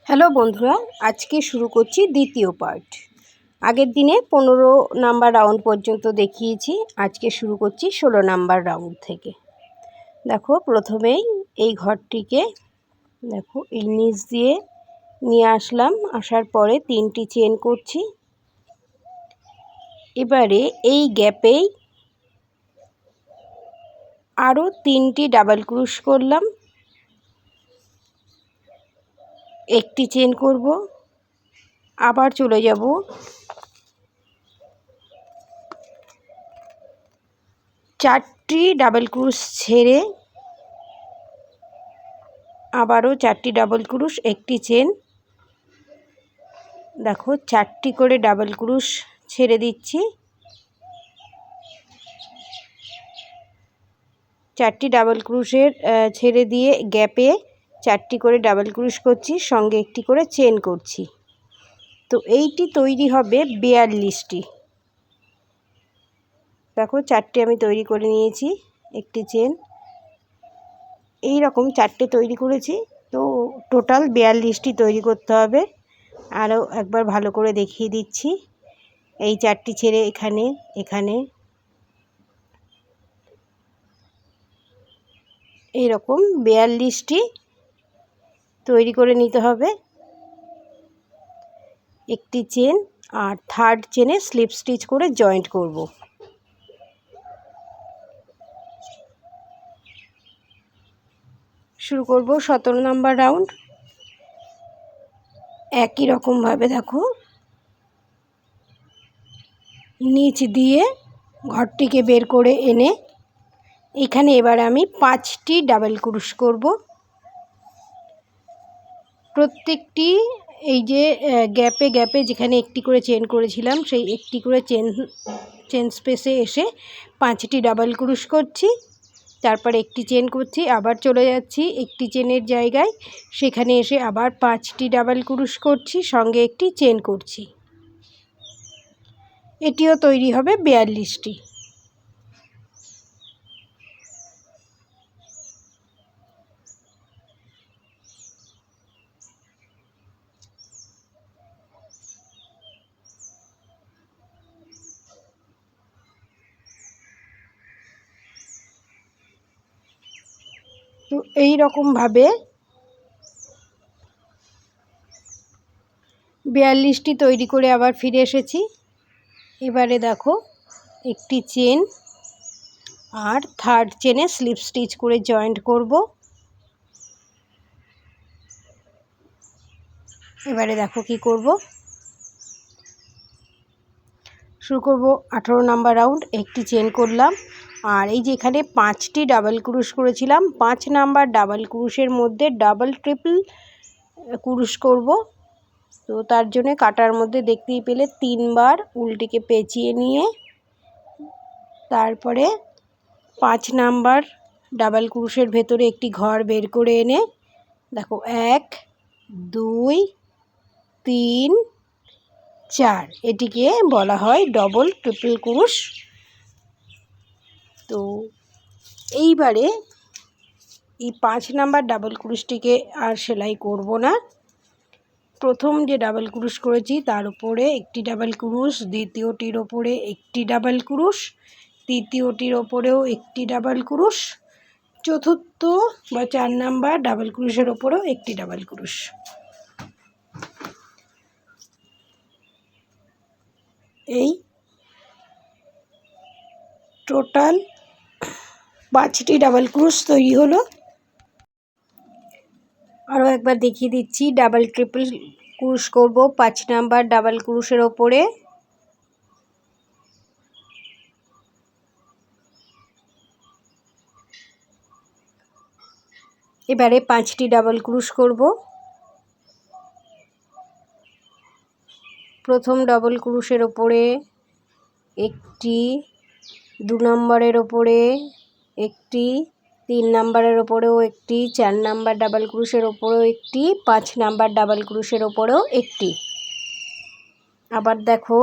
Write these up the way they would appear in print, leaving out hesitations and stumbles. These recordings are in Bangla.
হ্যালো বন্ধুরা, আজকে শুরু করছি দ্বিতীয় পার্ট। আগের দিনে 15 নাম্বার রাউন্ড পর্যন্ত দেখিয়েছি, আজকে শুরু করছি 16 নাম্বার রাউন্ড থেকে। দেখো, প্রথমেই এই ঘরটিকে দেখো এই নিচ দিয়ে নিয়ে আসলাম, আসার পরে 3টি চেন করছি। এবারে এই গ্যাপেই আরও 3টি ডাবল ক্রুশ করলাম, একটি চেন করব, আবার চলে যাব 4টি ডাবল ক্রুশ ছেড়ে আবারও 4টি ডাবল ক্রুশ, একটি চেন। দেখো 4টি করে ডাবল ক্রুশ ছেড়ে দিচ্ছি, 4টি ডাবল ক্রুশের ছেড়ে দিয়ে গ্যাপে 4টি করে ডাবল ক্রুশ করছি, সঙ্গে একটি করে চেন করছি। তো এইটি তৈরি হবে 42টি। দেখো 4টে আমি তৈরি করে নিয়েছি, একটি চেন, এই রকম 4টে তৈরি করেছি। তো টোটাল 42টি তৈরি করতে হবে। আরও একবার ভালো করে দেখিয়ে দিচ্ছি। এই 4টি ছেড়ে এখানে এখানে এইরকম 42টি তৈরি করে নিতে হবে। একটি চেন আর থার্ড চেনে স্লিপ স্টিচ করে জয়েন্ট করব। শুরু করব 17 নাম্বার রাউন্ড। একই রকমভাবে দেখো নিচ দিয়ে ঘরটিকে বের করে এনে এখানে এবার আমি 5টি ডাবল ক্রুশ করব। প্রত্যেকটি এই যে গ্যাপে গ্যাপে যেখানে একটি করে চেন করেছিলাম, সেই একটি করে চেন স্পেসে এসে 5টি ডাবল ক্রুশ করছি, তারপরে একটি চেন করছি, আবার চলে যাচ্ছি একটি চেনের জায়গায়, সেখানে এসে আবার 5টি ডাবল ক্রুশ করছি, সঙ্গে একটি চেন করছি। এটিও তৈরি হবে 42টি। তো এই রকমভাবে 42টি তৈরি করে আবার ফিরে এসেছি। এবারে দেখো একটি চেন আর থার্ড চেনে স্লিপ স্টিচ করে জয়েন্ট করব। এবারে দেখো কি করব। শুরু করব 18 নাম্বার রাউন্ড। একটি চেন করলাম, আর এই যে এখানে 5টি ডাবল ক্রুশ করেছিলাম, 5 নাম্বার ডাবল ক্রুশের মধ্যে ডাবল ট্রিপল ক্রুশ করব। তো তার জন্য কাটার মধ্যে দেখতেই পেলে 3বার উল্টিকে পেঁচিয়ে নিয়ে তারপরে 5 নাম্বার ডাবল ক্রুশের ভেতরে একটি ঘর বের করে এনে দেখো 1 2 3 4, এটিকে বলা হয় ডবল ট্রিপল ক্রুশ। তো এইবারে এই 5 নাম্বার ডাবল ক্রুশটিকে আর সেলাই করব না। প্রথম যে ডাবল ক্রুশ করেছি তার উপরে একটি ডাবল ক্রুশ, দ্বিতীয়টির ওপরে একটি ডাবল ক্রুশ, তৃতীয়টির ওপরেও একটি ডাবল ক্রুশ, চতুর্থ বা 4 নাম্বার ডাবল ক্রুশের ওপরেও একটি ডাবল ক্রুশ। এই টোটাল 5টি ডাবল ক্রুশ তৈরি হলো। আরও একবার দেখিয়ে দিচ্ছি, ডাবল ট্রিপল ক্রুশ করব 5 নাম্বার ডাবল ক্রুশের ওপরে। এবারে 5টি ডাবল ক্রুশ করব। প্রথম ডাবল ক্রুশের ওপরে একটি, 2 নম্বরের ওপরে একটি, 3 নাম্বারের ওপরেও একটি, 4 নাম্বার ডাবল ক্রুশের ওপরেও একটি, 5 নাম্বার ডাবল ক্রুশের ওপরেও একটি। আবার দেখো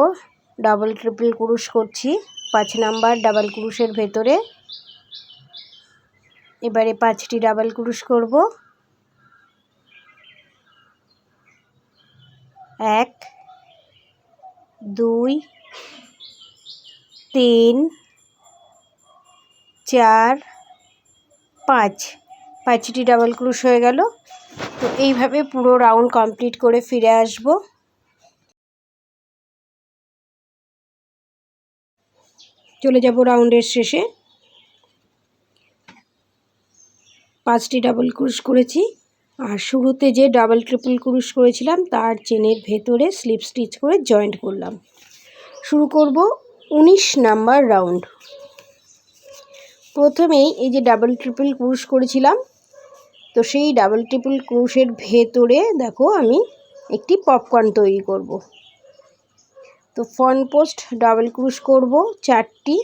ডাবল ট্রিপল ক্রুশ করছি 5 নাম্বার ডাবল ক্রুশের ভেতরে। এবারে 5টি ডাবল ক্রুশ করব। 1 2 3 4 5 5টি ডাবল ক্রোশ হয়ে গেল। তো এইভাবে পুরো রাউন্ড কমপ্লিট করে ফিরে আসব। চলে যাব রাউন্ডের শেষে। 5টি ডাবল ক্রোশ করেছি, আর শুরুতে যে ডাবল ট্রিপল ক্রোশ করেছিলাম তার চেনের ভেতরে স্লিপ স্টিচ করে জয়েন্ট করলাম। শুরু করব 19 নাম্বার রাউন্ড। প্রথমেই এই যে ডাবল ট্রিপল ক্রোশ করেছিলাম, তো সেই ডাবল ট্রিপল ক্রোশের ভেতরে দেখো আমি একটি পপকর্ন তৈরি করব। তো ফ্রন্ট পোস্ট ডাবল ক্রোশ করব 4টি,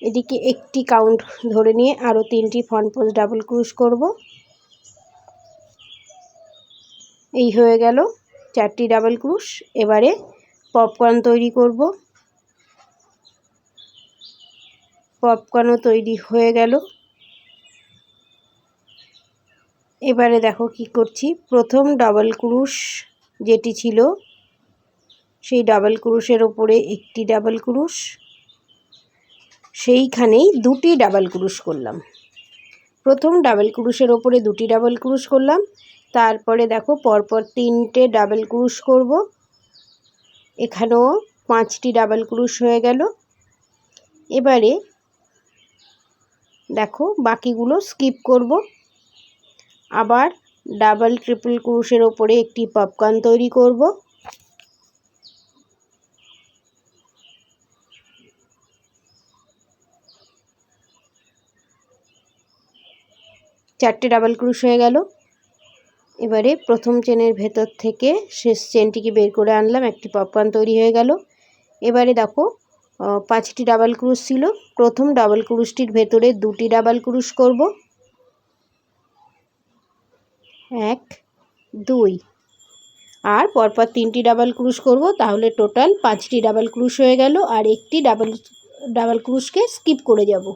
এদিকে একটি কাউন্ট ধরে নিয়ে আরও 3টি ফ্রন্ট পোস্ট ডাবল ক্রোশ করব। এই হয়ে গেল 4টি ডাবল ক্রোশ। এবারে পপকর্ন তৈরি করব। পপকর্নও তৈরি হয়ে গেল। এবারে দেখো কি করছি, প্রথম ডাবল ক্রোশ যেটি ছিল সেই ডাবল ক্রোশের ওপরে একটি ডাবল ক্রোশ, সেইখানেই 2টি ডাবল ক্রোশ করলাম। প্রথম ডাবল ক্রোশের ওপরে 2টি ডাবল ক্রোশ করলাম, তারপরে দেখো পরপর 3টে ডাবল ক্রোশ করব। এখানেও 5টি ডাবল ক্রোশ হয়ে গেল। এবারে দেখো বাকিগুলো স্কিপ করব। আবার ডাবল ট্রিপল ক্রোশের ওপরে একটি পপকর্ন তৈরি করব। চারটে ডাবল ক্রোশ হয়ে গেল। এবারে প্রথম চেনের ভেতর থেকে শেষ চেনটিকে বের করে আনলাম, একটি পপকর্ন তৈরি হয়ে গেল। এবারে দেখো 5টি ডাবল ক্রোশ ছিল, প্রথম ডাবল ক্রোশটির ভেতরে 2টি ডাবল ক্রোশ করব, 1 2, আর পরপর 3টি ডাবল ক্রোশ করব। তাহলে টোটাল 5টি ডাবল ক্রোশ হয়ে গেল, আর একটি ডাবল ক্রোশকে স্কিপ করে যাব।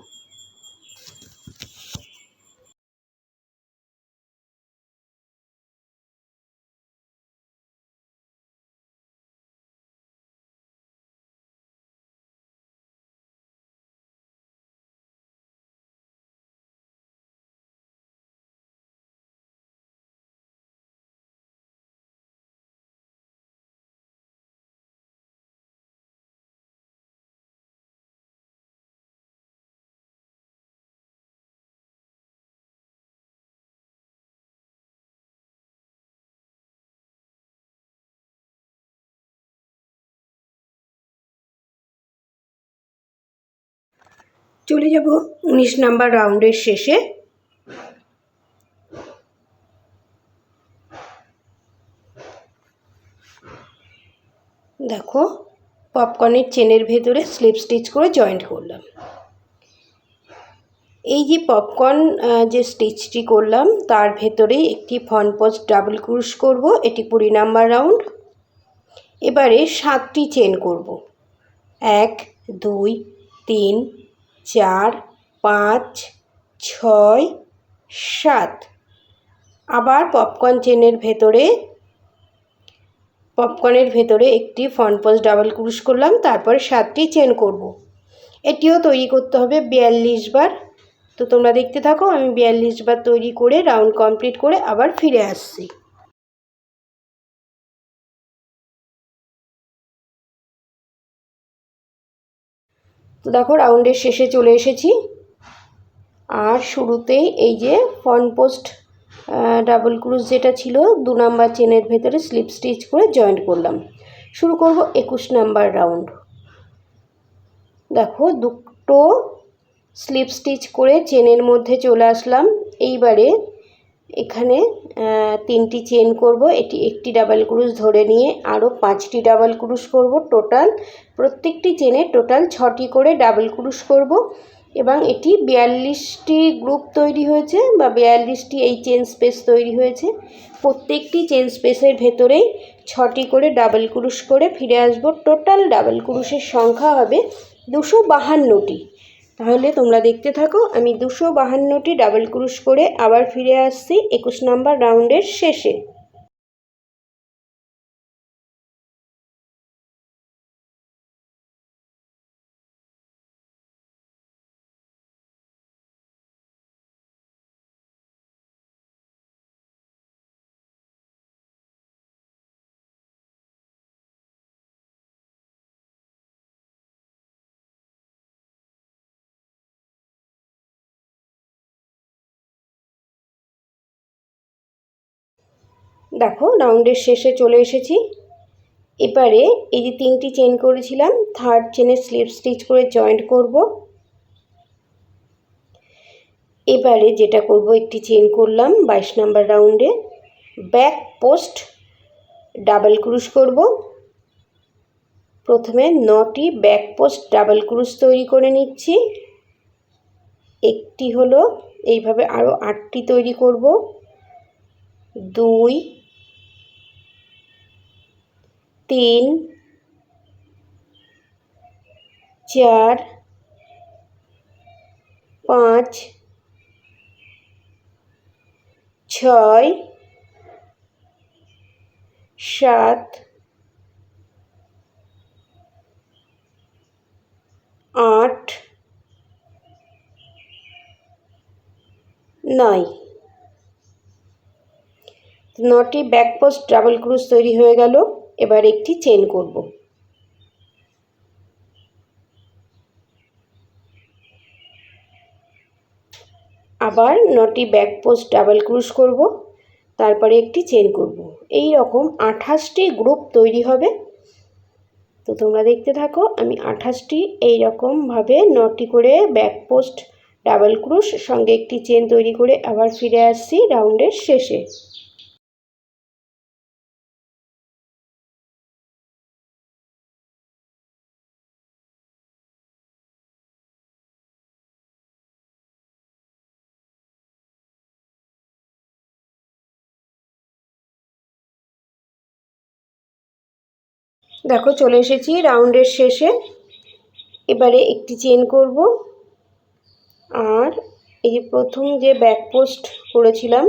চলে যাব 19 নাম্বার রাউন্ডের শেষে। দেখো পপকর্নের চেনের ভেতরে স্লিপ স্টিচ করে জয়েন্ট করলাম। এই যে পপকর্ন যে স্টিচটি করলাম তার ভেতরে একটি ফ্রন্ট পোস্ট ডাবল ক্রোশ করব, এটি 20 নাম্বার রাউন্ড। এবারে 7টি চেন করব, 1 2 3 4 5 6 7। আবার পপকর্নের ভেতরে একটি ফ্রন্ট পোস্ট ডাবল ক্রোশ করলাম, তারপরে 7টি চেন করব। এটিও তৈরি করতে হবে 42 বার। তো তোমরা দেখতে থাকো, আমি 42 বার তৈরি করে রাউন্ড কমপ্লিট করে আবার ফিরে আসছি। তো দেখো রাউন্ডের শেষে চলে এসেছি, আর শুরুতেই এই যে ফ্রন্ট পোস্ট ডাবল ক্রোশ যেটা ছিল 2 নাম্বার চেনের ভেতরে স্লিপ স্টিচ করে জয়েন্ট করলাম। শুরু করব 21 নাম্বার রাউন্ড। দেখো দুটো স্লিপ স্টিচ করে চেনের মধ্যে চলে আসলাম। এইবারে এখানে 3টি চেন করব, এটি একটি ডাবল ক্রোশ ধরে নিয়ে আরও 5টি ডাবল ক্রোশ করব। টোটাল প্রত্যেকটি চেনে টোটাল 6টি করে ডাবল ক্রোশ করব, এবং এটি 42টি গ্রুপ তৈরি হয়েছে বা 42টি এই চেন স্পেস তৈরি হয়েছে। প্রত্যেকটি চেন স্পেসের ভেতরেই 6টি করে ডাবল ক্রোশ করে ফিরে আসব। টোটাল ডাবল ক্রোশের সংখ্যা হবে 252টি। তাহলে তোমরা দেখতে থাকো, আমি 252টি ডাবল ক্রোশ করে আবার ফিরে আসছি 21 নাম্বার রাউন্ডের শেষে। দেখো রাউন্ডের শেষে চলে এসেছি। এবারে এই যে 3টি চেন করেছিলাম, থার্ড চেনে স্লিপ স্টিচ করে জয়েন্ট করব। এবারে যেটা করব, একটি চেন করলাম 22 নাম্বার রাউন্ডে, ব্যাক পোস্ট ডাবল ক্রুশ করব। প্রথমে 9টি ব্যাক পোস্ট ডাবল ক্রুশ তৈরি করে নিচ্ছি। একটি হলো, এইভাবে আরও 8টি তৈরি করব। 2 3 4 5 6 7 8 9। 9টি ব্যাক পোস্ট ডাবল ক্রুশ তৈরি হয়ে গেল। এবার একটি চেন করব। আবার 9টি ব্যাক পোস্ট ডাবল ক্রুশ করব, তারপরে একটি চেন করব। এই রকম 28টি গ্রুপ তৈরি হবে। তো তোমরা দেখতে থাকো, আমি 28টি এইরকমভাবে 9টি করে ব্যাক পোস্ট ডাবল ক্রুশ সঙ্গে একটি চেন তৈরি করে আবার ফিরে আসছি রাউন্ডের শেষে। দেখো চলে এসেছি রাউন্ডের শেষে। এবারে একটি চেন করব, আর এই যে প্রথম যে ব্যাক পোস্ট করেছিলাম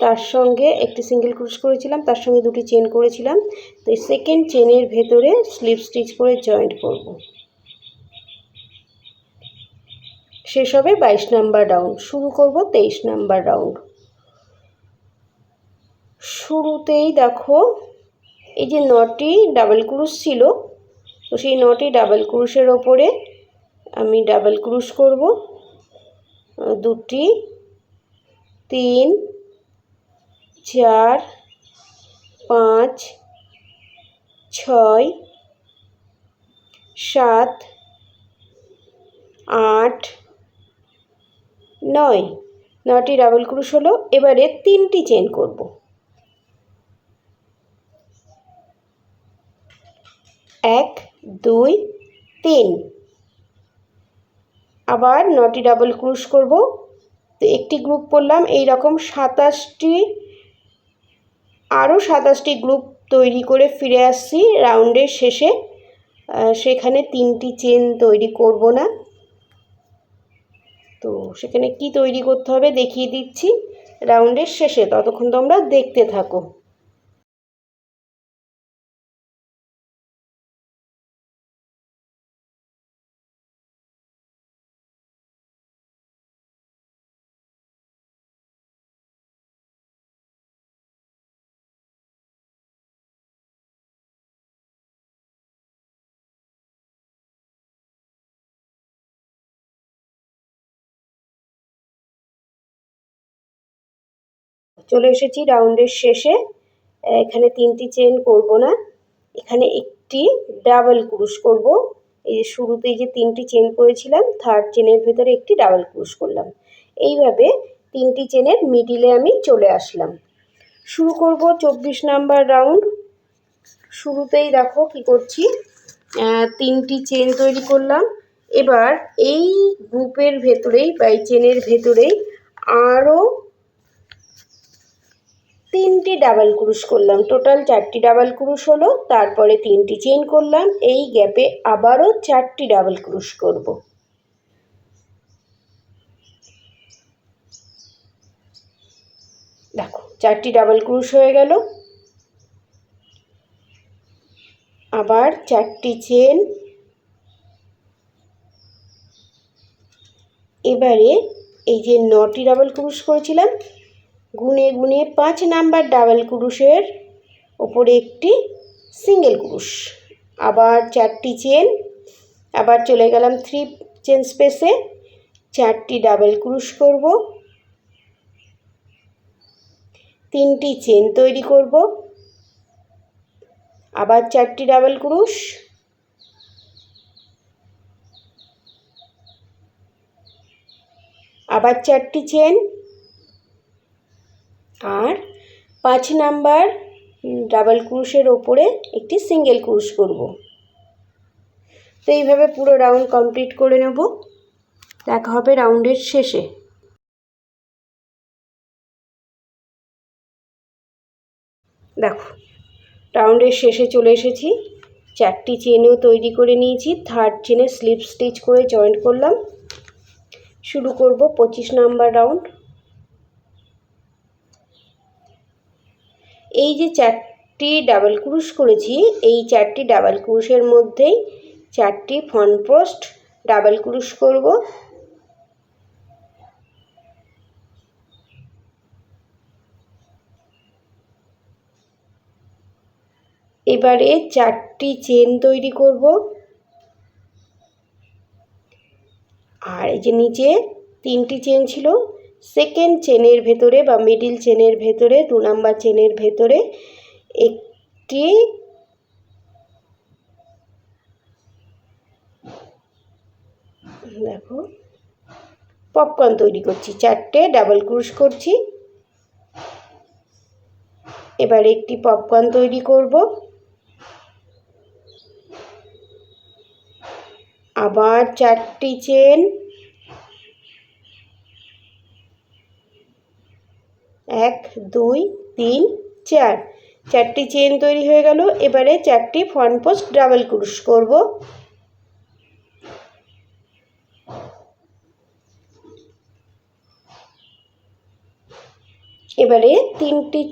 তার সঙ্গে একটি সিঙ্গেল ক্রুশ করেছিলাম, তার সঙ্গে 2টি চেন করেছিলাম। তো এই সেকেন্ড চেনের ভেতরে স্লিপ স্টিচ করে জয়েন্ট করব। শেষ হবে 22 নাম্বার রাউন্ড, শুরু করব 23 নাম্বার রাউন্ড। শুরুতেই দেখো এই যে 9টি ডাবল ক্রুশ ছিল, তো সেই 9টি ডাবল ক্রুশের ওপরে আমি ডাবল ক্রুশ করব। 2টি 3 4 5 6 7 8 9। 9টি ডাবল ক্রুশ হলো। এবারে 3টি চেন করব। 1 2 3। আবার 9টি ডাবল ক্রুশ করব। তো একটি গ্রুপ করলাম, এই রকম 27টি, আরও 27টি গ্রুপ তৈরি করে ফিরে আসছি রাউন্ডের শেষে। সেখানে 3টি চেন তৈরি করব না। তো সেখানে কি তৈরি করতে হবে দেখিয়ে দিচ্ছি রাউন্ডের শেষে, ততক্ষণ তোমরা দেখতে থাকো। চলে এসেছি রাউন্ডের শেষে। এখানে 3টি চেন করব না, এখানে একটি ডাবল ক্রুশ করব। এই যে শুরুতেই যে 3টি চেন করেছিলাম, থার্ড চেনের ভেতরে একটি ডাবল ক্রুশ করলাম। এইভাবে 3টি চেনের মিডিলে আমি চলে আসলাম। শুরু করব 24 নাম্বার রাউন্ড। শুরুতেই দেখো কি করছি, 3টি চেন তৈরি করলাম। এবার এই গ্রুপের ভেতরেই বা এই চেনের ভেতরেই আরও 3টি ডাবল ক্রুশ করলাম। টোটাল 4টি ডাবল ক্রুশ হলো। তারপরে 3টি চেন করলাম, এই গ্যাপে আবারও 4টি ডাবল ক্রুশ করব। দেখো 4টি ডাবল ক্রুশ হয়ে গেল। আবার 4টি চেন। এবারে এই যে 9টি ডাবল ক্রুশ করেছিলাম, গুনে গুনে 5 নাম্বার ডাবল ক্রুশের ওপরে একটি সিঙ্গেল ক্রুশ, আবার 4টি চেন। আবার চলে গেলাম 3 চেন স্পেসে, 4টি ডাবল ক্রুশ করব। 3টি চেন তৈরি করব, আবার 4টি ডাবল ক্রোশ, আবার 4টি চেন, আর 5 নাম্বার ডাবল ক্রোশের ওপরে একটি সিঙ্গেল ক্রোশ করব। তো এইভাবে পুরো রাউন্ড কমপ্লিট করে নেব। দেখা হবে রাউন্ডের শেষে। দেখো রাউন্ডের শেষে চলে এসেছি। 4টি চেনও তৈরি করে নিয়েছি। 3rd চেনে স্লিপ স্টিচ করে জয়েন্ট করলাম। শুরু করব 25 নাম্বার রাউন্ড। এই যে 4টি ডাবল ক্রোশ করেছি, এই 4টি ডাবল ক্রোশের মধ্যেই 4টি ফ্রন্ট পোস্ট ডাবল ক্রোশ করব। এবারে 4টি চেন তৈরি করব, আর এই যে নিচে 3টি চেন ছিল, সেকেন্ড চেনের ভেতরে বা মিডিল চেনের ভেতরে 2 নাম্বার চেনের ভেতরে একটি দেখো পপকর্ন তৈরি করছি। 4টে ডাবল ক্রোশ করছি। এবার একটি পপকর্ন তৈরি করব, আবার 4টি চেন, 1 2 3 4, 4টি চেন তৈরি হয়ে গেল। এবারে 4টি ফ্রন্ট পোস্ট ডাবল ক্রোশ করব। এবারে 3টি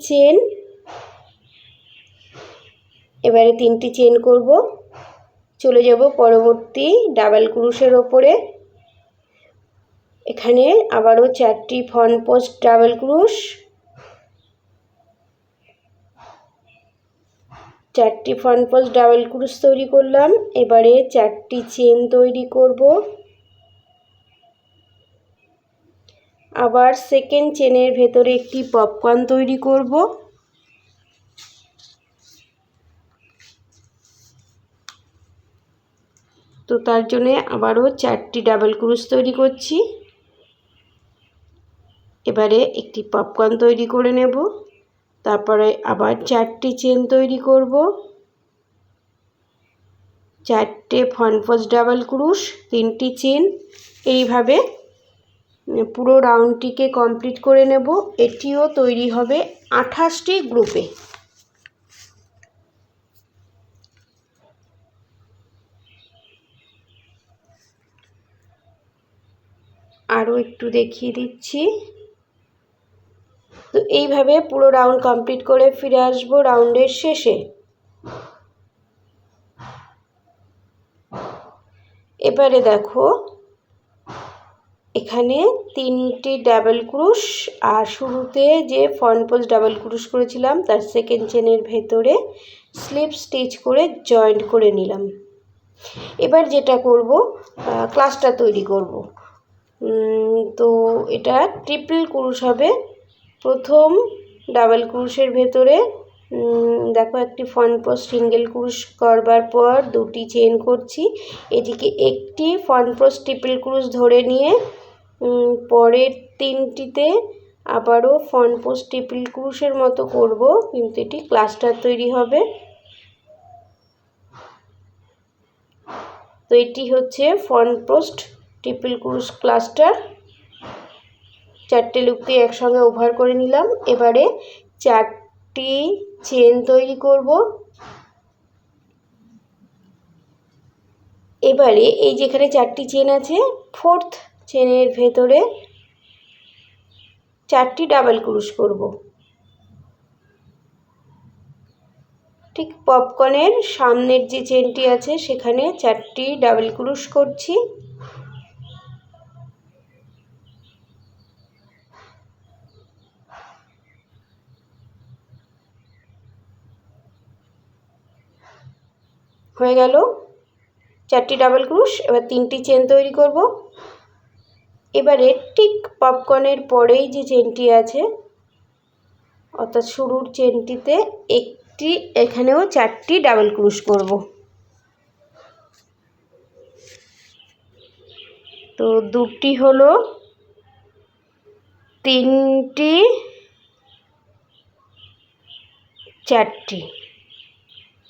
চেন, করব। চলে যাব পরবর্তী ডাবল ক্রোশের ওপরে। এখানে আবারও 4টি ফ্রন্ট পোস্ট ডাবল ক্রোশ, 4টি ফ্রন্ট পোস্ট ডাবল ক্রোশ তৈরি করলাম। এবারে 4টি চেন তৈরি করব, আবার সেকেন্ড চেনের ভেতরে একটি পপকর্ন তৈরি করব। তো তার জন্য আবারও 4টি ডাবল ক্রোশ তৈরি করছি। এবারে একটি পপকর্ন তৈরি করে নেব। তারপরে আবার 4টি চেন তৈরি করব, 4টে ফ্রন্ট পোস্ট ডাবল ক্রোশ, 3টি চেন। এইভাবে পুরো রাউন্ডটিকে কমপ্লিট করে নেব। এটিও তৈরি হবে 28টি গ্রুপে। আরও একটু দেখিয়ে দিচ্ছি। তো এইভাবে পুরো রাউন্ড কমপ্লিট করে ফিরে আসবো রাউন্ডের শেষে। এবারে দেখো এখানে 3টি ডাবল ক্রোশ, আর শুরুতে যে ফ্রন্ট পোস্ট ডাবল ক্রোশ করেছিলাম তার সেকেন্ড চেনের ভেতরে স্লিপ স্টিচ করে জয়েন্ট করে নিলাম। এবার যেটা করব, ক্লাস্টার তৈরি করব। তো এটা ট্রিপল ক্রোশ হবে। প্রথম ডাবল ক্রোশের ভেতরে দেখো একটি ফ্রন্ট পোস্ট সিঙ্গেল ক্রোশ করবার পর 2টি চেন করছি। এদিকে একটি ফ্রন্ট পোস্ট ট্রিপল ক্রোশ ধরে নিয়ে পরের 3টিতে আবারও ফ্রন্ট পোস্ট ট্রিপল ক্রোশের মতো করব, কিন্তু এটি ক্লাস্টার তৈরি হবে। তো এটি হচ্ছে ফ্রন্ট পোস্ট ট্রিপল ক্রোশ ক্লাস্টার। 4টে লুপকে একসঙ্গে ওভার করে নিলাম। এবারে 4টি চেন তৈরি করব। এবারে এই যেখানে 4টি চেন আছে, 4th চেনের ভেতরে 4টি ডাবল ক্রোশ করব। ঠিক পপকর্নের সামনের যে চেনটি আছে সেখানে 4টি ডাবল ক্রোশ করছি। হয়ে গেল 4টি ডাবল ক্রোশ। এবার 3টি চেন তৈরি করব। এবারে ঠিক পপকর্নের পরেই যে চেনটি আছে অর্থাৎ শুরুর চেনটিতে একটি, এখানেও 4টি ডাবল ক্রোশ করব। তো 2টি হলো, 3টি,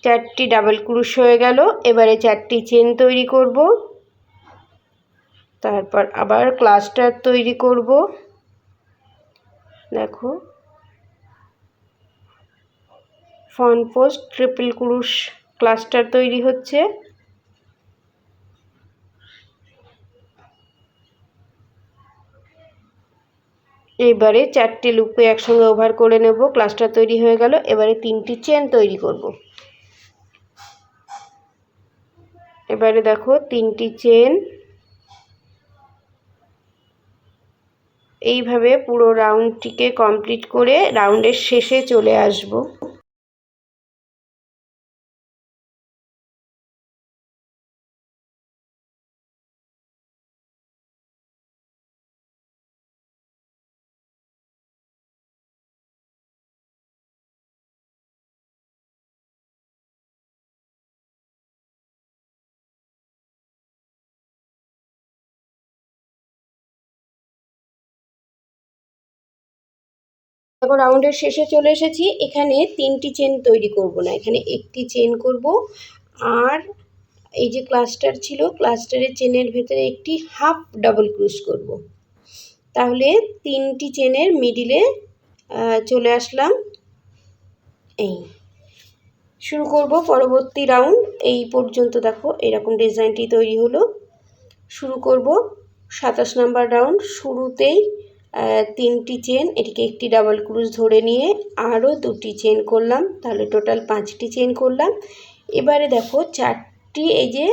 4টি ডাবল ক্রোশ হয়ে গেল। এবারে 4টি চেন তৈরি করব, তারপর আবার ক্লাস্টার তৈরি করব। দেখো ফ্রন্ট পোস্ট ট্রিপল ক্রোশ ক্লাস্টার তৈরি হচ্ছে। এবারে 4টি লুপে একসঙ্গে ওভার করে নেব, ক্লাস্টার তৈরি হয়ে গেল। এবারে 3টি চেন তৈরি করব। এবারে দেখো 3টি চেন, এইভাবে পুরো রাউন্ডটিকে কমপ্লিট করে রাউন্ডের শেষে চলে আসব। দেখো রাউন্ডের শেষে চলে এসেছি। এখানে 3টি চেন তৈরি করব না, এখানে একটি চেন করব। আর এই যে ক্লাস্টার ছিল, ক্লাস্টারের চেনের ভেতরে একটি হাফ ডাবল ক্রোশ করব। তাহলে 3টি চেনের মিডিলে চলে আসলাম। এই শুরু করব পরবর্তী রাউন্ড। এই পর্যন্ত দেখো এরকম ডিজাইনটি তৈরি হলো। শুরু করব 27 নম্বর রাউন্ড। শুরুতেই 3টি চেন, এটিকে একটি ডাবল ক্রোশ ধরে নিয়ে আরও 2টি চেন করলাম, তাহলে টোটাল 5টি চেন করলাম। এবারে দেখো 4টি এই যে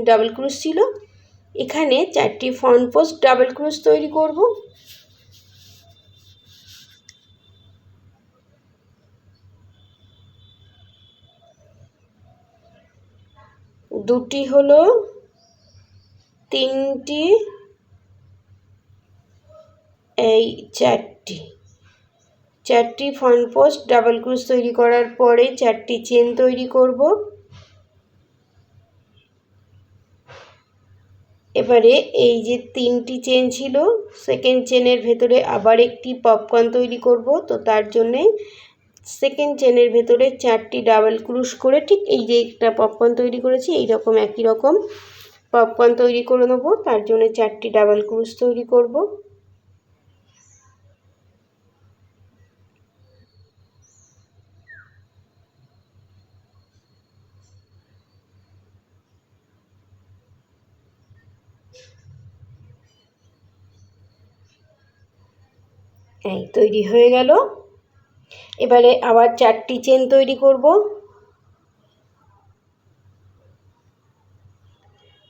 ডাবল ক্রোশ ছিল, এখানে 4টি ফ্রন্ট পোস্ট ডাবল ক্রোশ তৈরি করব। দুটি হলো, 3টি, এই 4টি ফ্রন্ট পোস্ট ডাবল ক্রোশ তৈরি করার পরে 4টি চেন তৈরি করব। এবারে এই যে 3টি চেন ছিল, সেকেন্ড চেনের ভেতরে আবার একটি পপকর্ন তৈরি করব। তো তার জন্যে সেকেন্ড চেনের ভেতরে 4টি ডাবল ক্রোশ করে, ঠিক এই যে একটা পপকর্ন তৈরি করেছি এই রকম একই রকম পপকর্ন তৈরি করে নেব। তার জন্য 4টি ডাবল ক্রোশ তৈরি করব। এই তৈরি হয়ে গেল। এবারে আবার 4টি চেন তৈরি করব।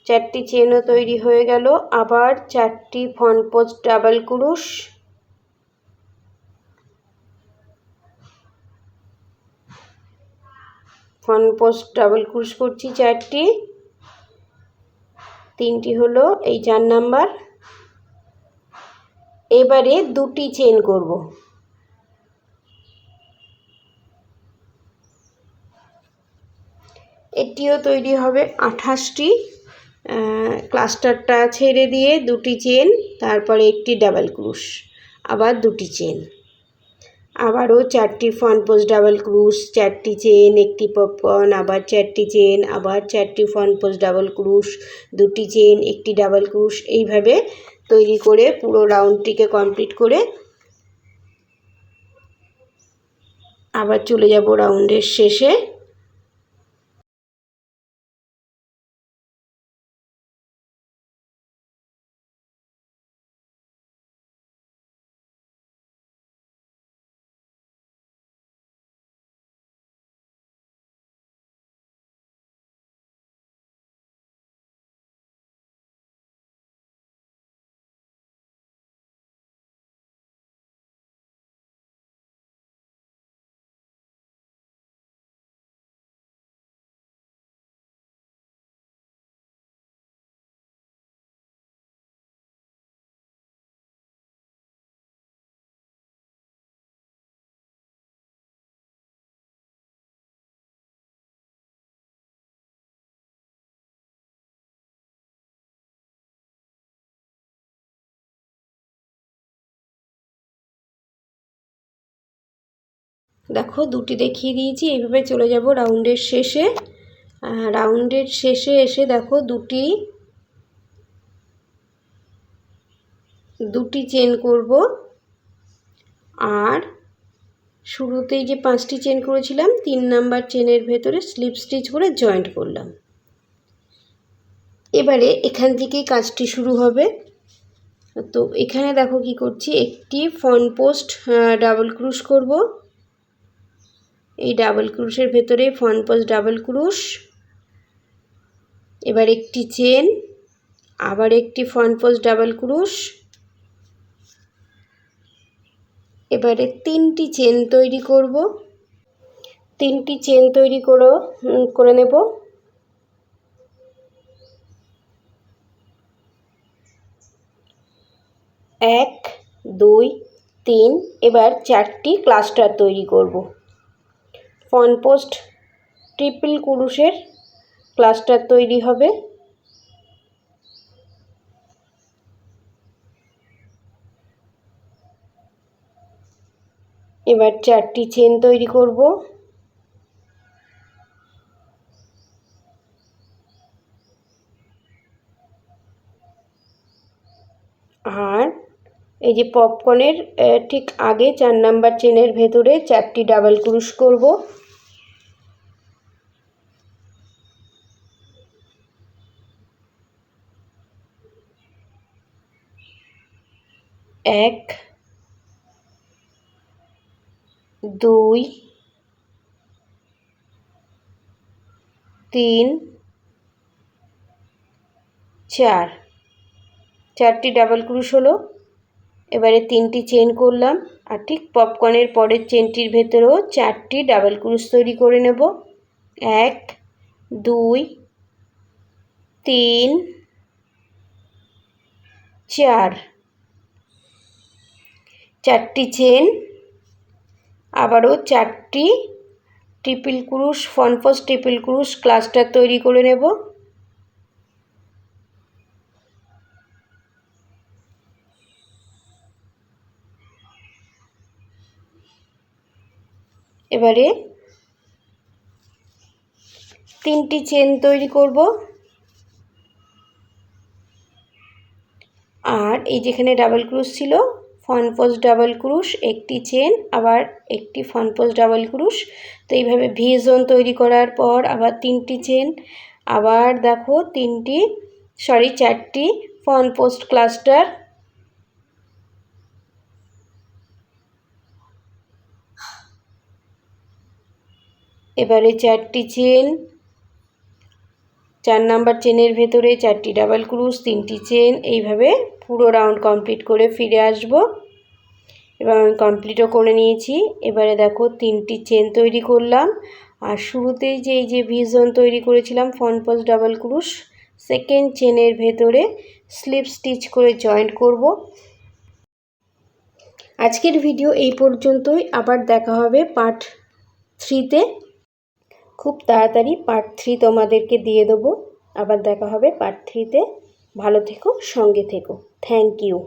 4টি চেনও তৈরি হয়ে গেল। আবার 4টি front post double cross, front post double cross করছি 4টি, 3টি হলো এই 4 নাম্বার। এবারে 2টি চেন করব। এটিও তৈরি হবে 28টি। ক্লাস্টারটা ছেড়ে দিয়ে 2টি চেন, তারপরে একটি ডাবল ক্রোশ, আবার 2টি চেন, আবারও 4টি ফ্রন্ট পোস্ট ডাবল ক্রোশ, 4টি চেন, একটি পপকর্ন, আবার 4টি চেন, আবার 4টি ফ্রন্ট পোস্ট ডাবল ক্রোশ, 2টি চেন, একটি ডাবল ক্রোশ, এইভাবে তৈরি করে পুরো রাউন্ডটিকে কমপ্লিট করে আবার চলে যাব রাউন্ডের শেষে। দেখো দুটি দেখিয়ে দিয়েছি। এইভাবে চলে যাব রাউন্ডের শেষে। রাউন্ডের শেষে এসে দেখো দুটি চেন করব, আর শুরুতেই যে 5টি চেন করেছিলাম 3 নাম্বার চেনের ভেতরে স্লিপ স্টিচ করে জয়েন্ট করলাম। এবারে এখান থেকেই কাজটি শুরু হবে। তো এখানে দেখো কি করছি, একটি ফ্রন্ট পোস্ট ডাবল ক্রুশ করব। এই ডাবল ক্রুশের ভেতরে ফ্রন্ট পোস্ট ডাবল ক্রুশ, এবার একটি চেন, আবার একটি ফ্রন্ট পোস্ট ডাবল ক্রুশ, এবারে 3টি চেন তৈরি করব। 3টি চেন তৈরি করে নেব। 1 2 3, এবার 4টি ক্লাস্টার তৈরি করব। ফ্রন্ট পোস্ট ট্রিপল ক্রুশের ক্লাস্টার তৈরি হবে। এবার 4টি চেন তৈরি করব। আর এই যে পপকর্নের ঠিক আগে 4 নাম্বার চেনের ভেতরে 4টি ডাবল ক্রুশ করব। এক, 2 3 4, 4টি ডাবল ক্রুশ হলো। এবারে 3টি চেন করলাম, আর ঠিক পপকর্নের পরের চেনটির ভেতরেও 4টি ডাবল ক্রুশ তৈরি করে নেব। 1 2 3 4, 4টি চেন, আবারও 4টি triple cross front post triple cross cluster তৈরি করে নেব। এবারে 3টি চেন তৈরি করব, আর এই যেখানে ডাবল ক্রুশ ছিল ফ্রন্ট পোস্ট ডাবল ক্রুশ, একটি চেন, আবার একটি ফ্রন্ট পোস্ট ডাবল ক্রুশ। তো এইভাবে ভি জোন তৈরি করার পর আবার 3টি চেন, আবার দেখো 4টি ফ্রন্ট পোস্ট ক্লাস্টার, এবারে 4টি চেন, 4 নাম্বার চেনের ভেতরে 4টি ডাবল ক্রুশ, 3টি চেন, এইভাবে পুরো রাউন্ড কমপ্লিট করে ফিরে আসব। এবার আমি কমপ্লিটও করে নিয়েছি। এবারে দেখো 3টি চেন তৈরি করলাম, আর শুরুতেই যে এই যে ভি জোন তৈরি করেছিলাম ফ্রন্ট পোস্ট ডাবল ক্রুশ, সেকেন্ড চেনের ভেতরে স্লিপ স্টিচ করে জয়েন্ট করব। আজকের ভিডিও এই পর্যন্তই, আবার দেখা হবে পার্ট 3-তে। খুব তাড়াতাড়ি পার্ট 3 তোমাদেরকে দিয়ে দেবো। আবার দেখা হবে পার্ট 3-তে। ভালো থেকো, সঙ্গে থেকো। Thank you.